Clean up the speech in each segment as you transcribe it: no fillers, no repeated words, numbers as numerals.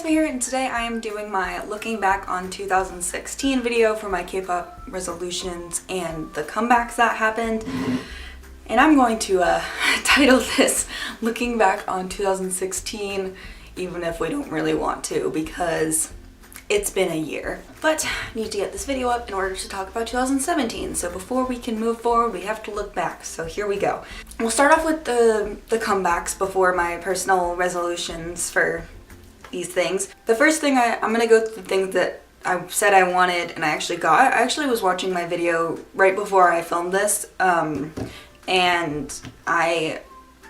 YESUNG here, and today I am doing my looking back on 2016 video for my K-pop resolutions and the comebacks that happened. And I'm going to title this Looking Back on 2016, even if we don't really want to, because it's been a year. But I need to get this video up in order to talk about 2017, so before we can move forward, we have to look back. So here we go. We'll start off with the comebacks before my personal resolutions for these things. The first thing, I'm gonna go through the things that I said I wanted and I actually got. I actually was watching my video right before I filmed this, and I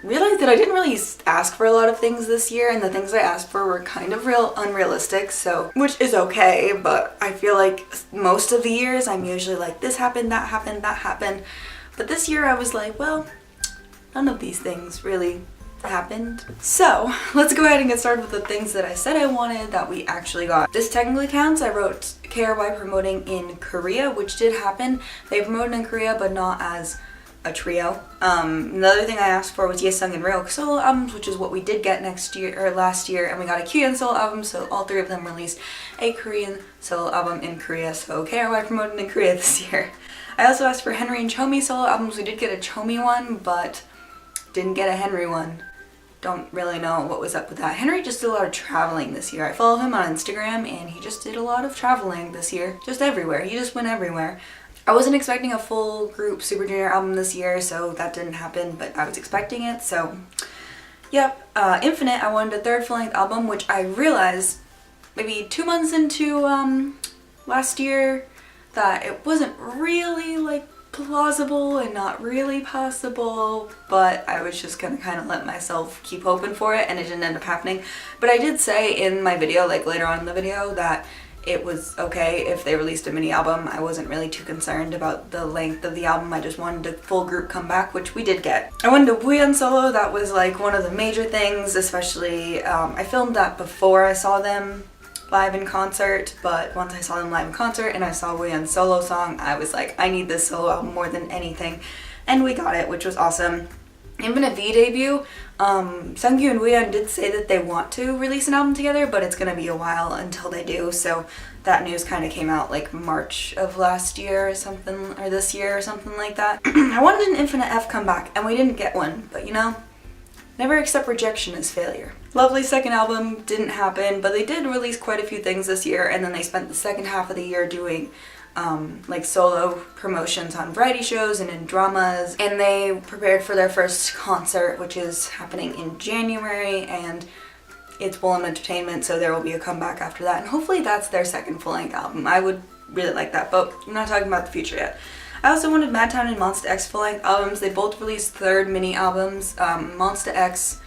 realized that I didn't really ask for a lot of things this year, and the things I asked for were kind of unrealistic, so, which is okay, but I feel like most of the years I'm usually like, this happened, that happened, that happened. But this year I was like, well, none of these things really happened. So let's go ahead and get started with the things that I said I wanted that we actually got. This technically counts. I wrote KRY promoting in Korea, which did happen. They promoted in Korea, but not as a trio. Another thing I asked for was YESUNG and Ryuk solo albums, which is what we did get last year, and we got a Kyuhyun solo album, so all three of them released a Korean solo album in Korea, so KRY promoted in Korea this year. I also asked for Henry and Chomi solo albums. We did get a Chomi one, but didn't get a Henry one. Don't really know what was up with that. Henry just did a lot of traveling this year. I follow him on Instagram and he just did a lot of traveling this year. Just everywhere. He just went everywhere. I wasn't expecting a full group Super Junior album this year, so that didn't happen, but I was expecting it, so yep. Infinite, I wanted a third full-length album, which I realized maybe 2 months into last year that it wasn't really like plausible and not really possible, but I was just gonna kind of let myself keep hoping for it, and it didn't end up happening. But I did say in my video, like later on in the video, that it was okay if they released a mini album. I wasn't really too concerned about the length of the album. I just wanted a full group comeback, which we did get. I wanted a Kyuhyun solo. That was like one of the major things, especially I filmed that before I saw them live in concert, but once I saw them live in concert and I saw Kyuhyun's solo song, I was like, I need this solo album more than anything, and we got it, which was awesome. Infinite V debut, Seungkyu and Kyuhyun did say that they want to release an album together, but it's gonna be a while until they do, so that news kind of came out like March of last year or something, or this year or something like that. I wanted an Infinite F comeback and we didn't get one, but you know, never accept rejection as failure. Lovely second album didn't happen, but they did release quite a few things this year, and then they spent the second half of the year doing like solo promotions on variety shows and in dramas, and they prepared for their first concert, which is happening in January, and it's Willem Entertainment, so there will be a comeback after that, and hopefully that's their second full-length album. I would really like that, but I'm not talking about the future yet. I also wanted Madtown and Monsta X full-length albums. They both released third mini albums. Monsta X,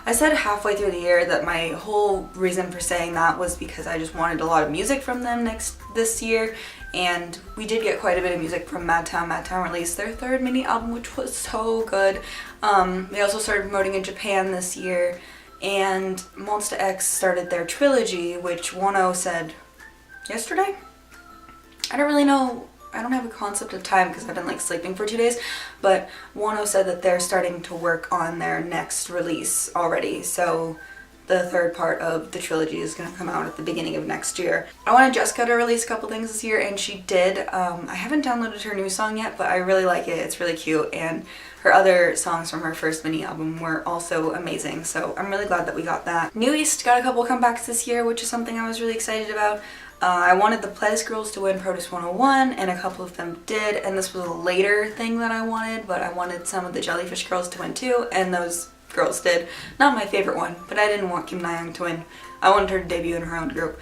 I said halfway through the year that my whole reason for saying that was because I just wanted a lot of music from them this year, and we did get quite a bit of music from Madtown. Madtown released their third mini album, which was so good. They also started promoting in Japan this year, and Monsta X started their trilogy, which Wonho said yesterday? I don't really know. I don't have a concept of time because I've been like sleeping for 2 days, but Wonho said that they're starting to work on their next release already, so the third part of the trilogy is going to come out at the beginning of next year. I wanted Jessica to release a couple things this year, and she did. I haven't downloaded her new song yet, but I really like it. It's really cute, and her other songs from her first mini album were also amazing, so I'm really glad that we got that. New East got a couple comebacks this year, which is something I was really excited about. I wanted the Pledis girls to win Produce 101, and a couple of them did, and this was a later thing that I wanted, but I wanted some of the Jellyfish girls to win too, and those girls did. Not my favorite one, but I didn't want Kim Na-young to win. I wanted her to debut in her own group.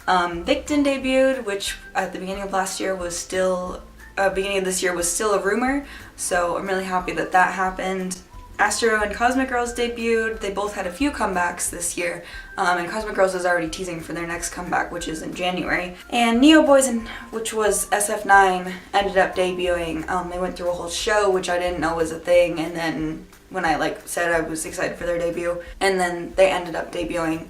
Victon debuted, which at the beginning of last year was still, beginning of this year was still a rumor, so I'm really happy that that happened. Astro and Cosmic Girls debuted. They both had a few comebacks this year, and Cosmic Girls is already teasing for their next comeback, which is in January. And Neo Boys, which was SF9, ended up debuting. They went through a whole show, which I didn't know was a thing, and then when I said I was excited for their debut, and then they ended up debuting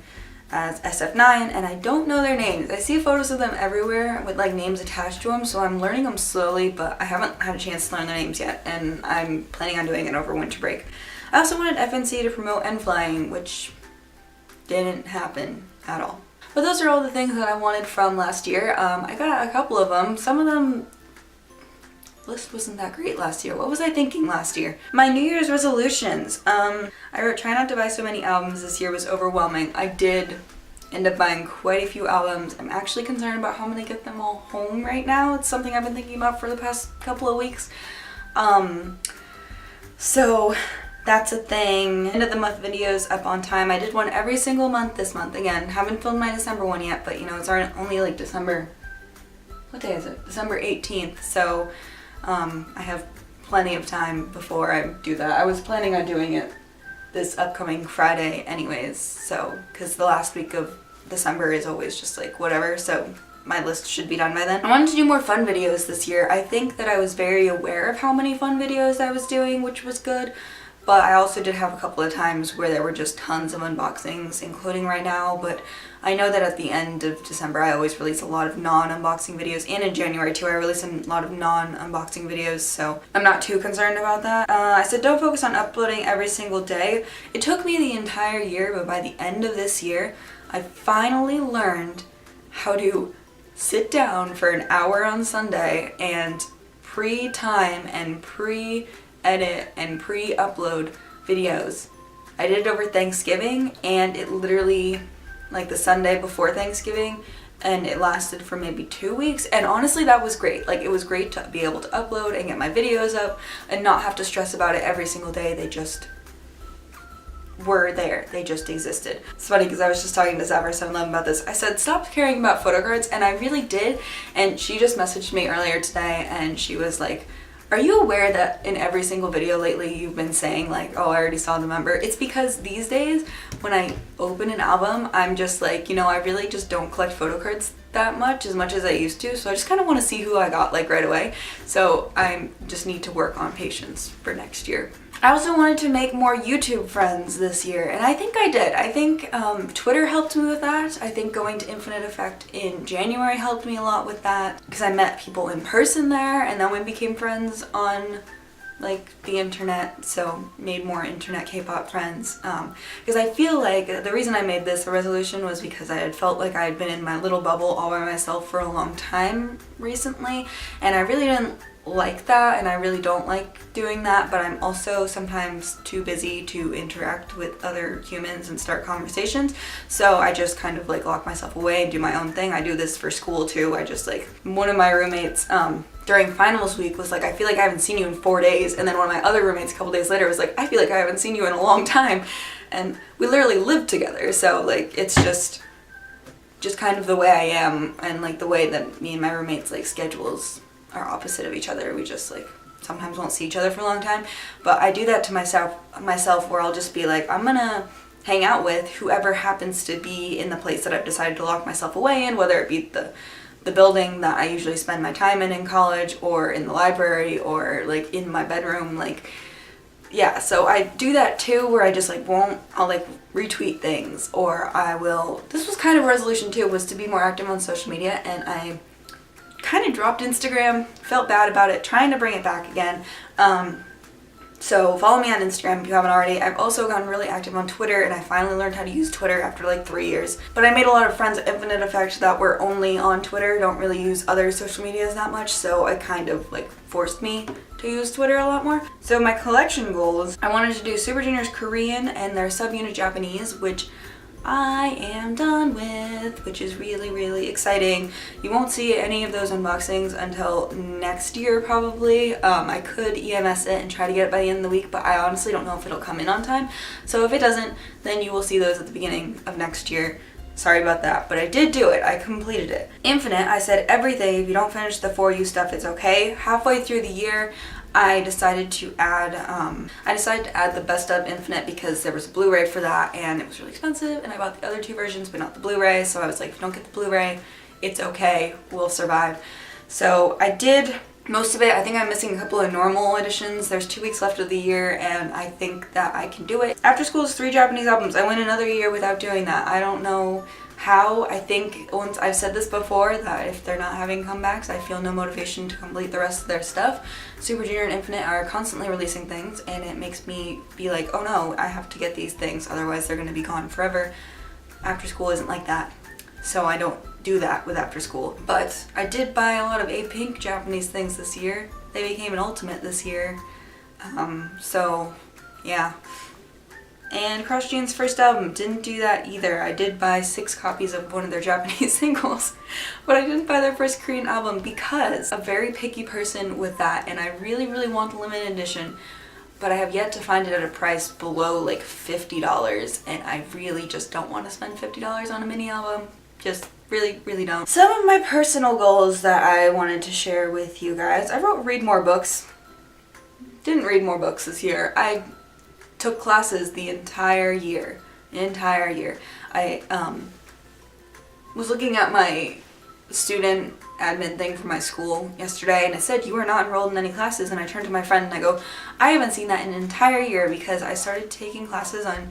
as SF9, and I don't know their names. I see photos of them everywhere with like names attached to them, so I'm learning them slowly, but I haven't had a chance to learn their names yet, and I'm planning on doing it over winter break. I also wanted FNC to promote N Flying, which didn't happen at all. But those are all the things that I wanted from last year. I got a couple of them. Some of them, list wasn't that great last year. What was I thinking last year? My New Year's resolutions. I wrote try not to buy so many albums this year was overwhelming. I did end up buying quite a few albums. I'm actually concerned about how I'm gonna get them all home right now. It's something I've been thinking about for the past couple of weeks. So that's a thing. End of the month videos up on time. I did one every single month this month. Again, haven't filmed my December one yet, but you know, it's only like December, what day is it? December 18th. So I have plenty of time before I do that. I was planning on doing it this upcoming Friday anyways, so, because the last week of December is always just like whatever, so my list should be done by then. I wanted to do more fun videos this year. I think that I was very aware of how many fun videos I was doing, which was good. But I also did have a couple of times where there were just tons of unboxings, including right now, but I know that at the end of December I always release a lot of non-unboxing videos, and in January too I release a lot of non-unboxing videos, so I'm not too concerned about that. I said don't focus on uploading every single day. It took me the entire year, but by the end of this year I finally learned how to sit down for an hour on Sunday and pre-time and pre-edit and pre-upload videos. I did it over Thanksgiving, and it literally, like the Sunday before Thanksgiving, and it lasted for maybe 2 weeks, and honestly that was great. Like, it was great to be able to upload and get my videos up and not have to stress about it every single day. They just were there. They just existed. It's funny because I was just talking to Zephyr 711 about this. I said stop caring about photo cards, and I really did, and she just messaged me earlier today and she was like, are you aware that in every single video lately you've been saying like, oh, I already saw the member? It's because these days when I open an album, I'm just like, you know, I really just don't collect photo cards that much as I used to, so I just kind of want to see who I got like right away. So I just need to work on patience for next year. I also wanted to make more YouTube friends this year, and I think I did. I think Twitter helped me with that. I think going to Infinite Effect in January helped me a lot with that, because I met people in person there, and then we became friends on like the internet, so made more internet K-pop friends. Because I feel like the reason I made this a resolution was because I had felt like I had been in my little bubble all by myself for a long time recently, and I really didn't like that, and I really don't like doing that, but I'm also sometimes too busy to interact with other humans and start conversations, so I just kind of like lock myself away and do my own thing. I do this for school too. I just like, one of my roommates during finals week was like, I feel like I haven't seen you in 4 days, and then one of my other roommates a couple days later was like, I feel like I haven't seen you in a long time, and we literally lived together, so like it's just kind of the way I am, and like the way that me and my roommates like schedules are opposite of each other. We just like sometimes won't see each other for a long time, but I do that to myself where I'll just be like, I'm gonna hang out with whoever happens to be in the place that I've decided to lock myself away in, whether it be the building that I usually spend my time in college, or in the library, or like in my bedroom. Like, yeah, so I do that too, where I just like I'll like retweet things, or I will, this was kind of a resolution too, was to be more active on social media, and I kind of dropped Instagram, felt bad about it, trying to bring it back again. So follow me on Instagram if you haven't already. I've also gotten really active on Twitter, and I finally learned how to use Twitter after like 3 years. But I made a lot of friends at Infinite Effect that were only on Twitter, don't really use other social medias that much, so it kind of like forced me to use Twitter a lot more. So my collection goals, I wanted to do Super Junior's Korean and their subunit Japanese, which I am done with, which is really, really exciting. You won't see any of those unboxings until next year probably. I could EMS it and try to get it by the end of the week, but I honestly don't know if it'll come in on time. So if it doesn't, then you will see those at the beginning of next year. Sorry about that, but I did do it. I completed it. Infinite, I said everything. If you don't finish the 4U stuff, it's okay. Halfway through the year, I decided to add the Best of Infinite because there was a Blu-ray for that, and it was really expensive, and I bought the other 2 versions but not the Blu-ray, so I was like, if you don't get the Blu-ray, it's okay, we'll survive. So I did most of it. I think I'm missing a couple of normal editions. There's 2 weeks left of the year, and I think that I can do it. After School is 3 Japanese albums. I went another year without doing that. I don't know how. I think once I've said this before, that if they're not having comebacks, I feel no motivation to complete the rest of their stuff. Super Junior and Infinite are constantly releasing things, and it makes me be like, oh no, I have to get these things, otherwise they're going to be gone forever. After School isn't like that. so I don't do that with after school. But I did buy a lot of A-Pink Japanese things this year. They became an ultimate this year. So yeah. And Crush Gene's first album, didn't do that either. I did buy 6 copies of one of their Japanese singles, but I didn't buy their first Korean album because I'm a very picky person with that, and I really, really want the limited edition, but I have yet to find it at a price below like $50, and I really just don't want to spend $50 on a mini album. Just really, really don't. Some of my personal goals that I wanted to share with you guys. I wrote read more books. Didn't read more books this year. I took classes the entire year. I was looking at my student admin thing for my school yesterday, and it said you are not enrolled in any classes, and I turned to my friend and I go, I haven't seen that in an entire year, because I started taking classes on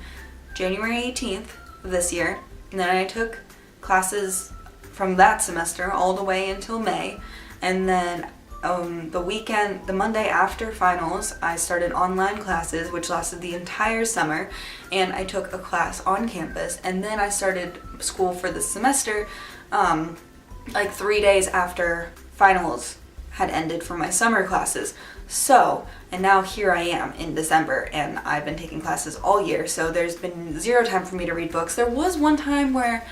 January 18th of this year, and then I took classes from that semester all the way until May, and then the Monday after finals, I started online classes, which lasted the entire summer, and I took a class on campus, and then I started school for the semester, like 3 days after finals had ended for my summer classes. So, and now here I am in December, and I've been taking classes all year, so there's been zero time for me to read books. There was one time where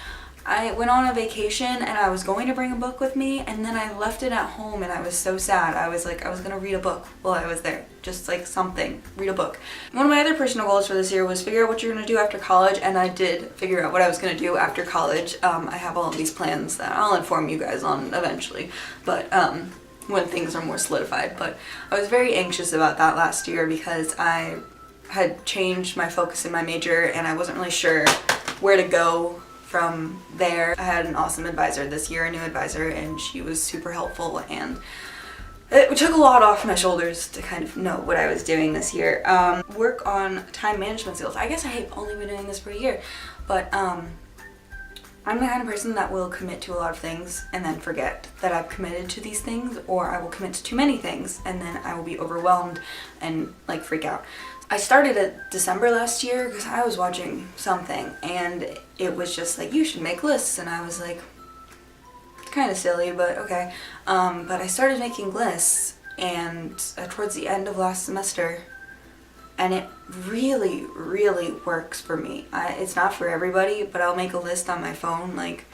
I went on a vacation and I was going to bring a book with me, and then I left it at home and I was so sad. I was like, I was gonna read a book while I was there. Just like something, read a book. One of my other personal goals for this year was figure out what you're gonna do after college, and I did figure out what I was gonna do after college. I have all of these plans that I'll inform you guys on eventually, but when things are more solidified. But I was very anxious about that last year because I had changed my focus in my major and I wasn't really sure where to go from there. I had an awesome advisor this year, a new advisor, and she was super helpful, and it took a lot off my shoulders to kind of know what I was doing this year. Work on time management skills. I guess I have only been doing this for a year, but I'm the kind of person that will commit to a lot of things and then forget that I've committed to these things, or I will commit to too many things and then I will be overwhelmed and like freak out. I started at December last year because I was watching something and it was just like, you should make lists, and I was like, kind of silly, but okay. But I started making lists, and towards the end of last semester, and it really, really works for me. It's not for everybody, but I'll make a list on my phone, like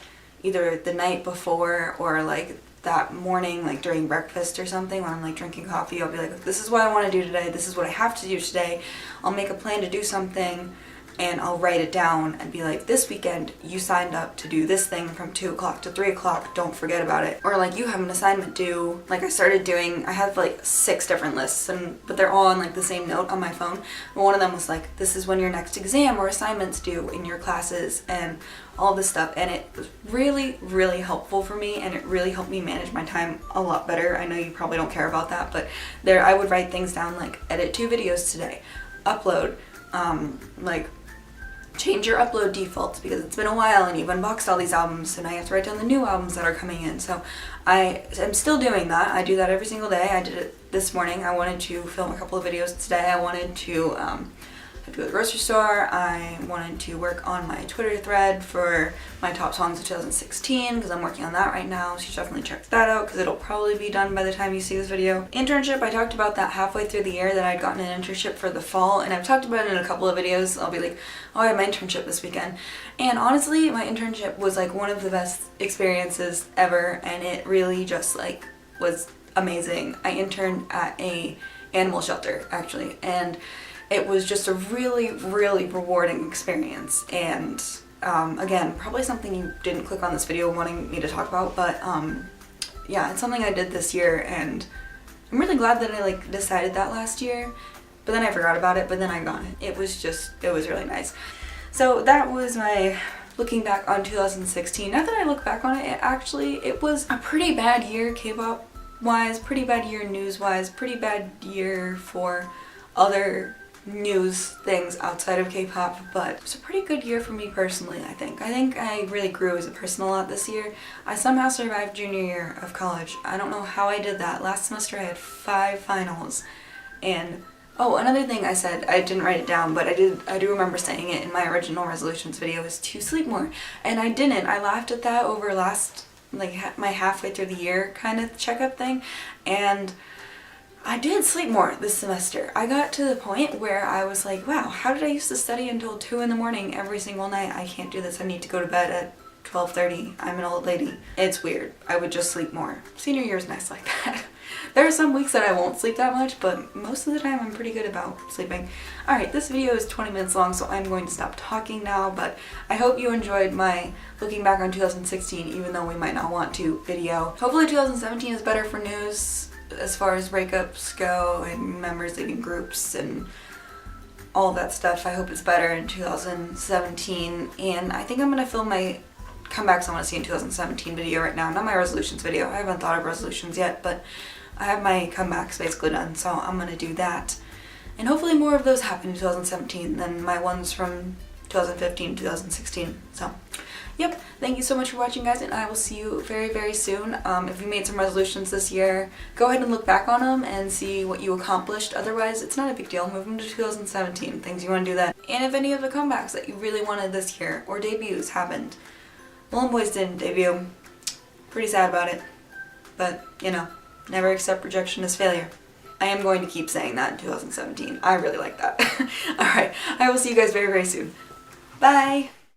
either the night before or like that morning, like during breakfast or something, when I'm like drinking coffee. I'll be like, this is what I want to do today, this is what I have to do today. I'll make a plan to do something and I'll write it down and be like, this weekend you signed up to do this thing from 2 o'clock to 3 o'clock, don't forget about it. Or like, you have an assignment due. Like I started doing, I have like 6 different lists, but they're all on like the same note on my phone. And one of them was like, this is when your next exam or assignment's due in your classes and all this stuff. And it was really, really helpful for me, and it really helped me manage my time a lot better. I know you probably don't care about that, but there I would write things down like, edit 2 videos today, upload, like change your upload defaults because it's been a while and you've unboxed all these albums, so now you have to write down the new albums that are coming in. So I am still doing that. I do that every single day. I did it this morning. I wanted to film a couple of videos today. I wanted to go to the grocery store. I wanted to work on my Twitter thread for my top songs of 2016 because I'm working on that right now, so you should definitely check that out because it'll probably be done by the time you see this video. Internship, I talked about that halfway through the year, that I'd gotten an internship for the fall, and I've talked about it in a couple of videos. I'll be like, oh, I had my internship this weekend. And honestly, my internship was like one of the best experiences ever, and it really just like was amazing. I interned at a animal shelter actually, and it was just a really, really rewarding experience. And again, probably something you didn't click on this video wanting me to talk about, but yeah, it's something I did this year, and I'm really glad that I like decided that last year, but then I forgot about it, but then I got it. It was really nice. So that was my looking back on 2016. Now that I look back on it, it was a pretty bad year K-pop wise, pretty bad year news wise, pretty bad year for other news things outside of K-pop, but it was a pretty good year for me personally, I think. I think I really grew as a person a lot this year. I somehow survived junior year of college. I don't know how I did that. Last semester I had 5 finals, and Oh, another thing I said, I didn't write it down, but I do remember saying it in my original resolutions video, is to sleep more. And I didn't. I laughed at that over my halfway through the year kind of checkup thing, and I did sleep more this semester. I got to the point where I was like, wow, how did I used to study until 2 in the morning every single night? I can't do this. I need to go to bed at 12:30. I'm an old lady. It's weird. I would just sleep more. Senior year is nice like that. There are some weeks that I won't sleep that much, but most of the time I'm pretty good about sleeping. Alright, this video is 20 minutes long, so I'm going to stop talking now, but I hope you enjoyed my looking back on 2016, even though we might not want to video. Hopefully 2017 is better for news as far as breakups go and members leaving groups and all that stuff. I hope it's better in 2017, and I think I'm going to film my comebacks I want to see in 2017 video right now, not my resolutions video. I haven't thought of resolutions yet, but I have my comebacks basically done, so I'm gonna do that. And hopefully more of those happen in 2017 than my ones from 2015 to 2016. So, yep, thank you so much for watching, guys, and I will see you very, very soon. If you made some resolutions this year, go ahead and look back on them and see what you accomplished. Otherwise, it's not a big deal. Move them to 2017, things you want to do that. And if any of the comebacks that you really wanted this year, or debuts, happened. Mullen Boys didn't debut. Pretty sad about it. But, you know, never accept rejection as failure. I am going to keep saying that in 2017. I really like that. Alright, I will see you guys very, very soon. Bye!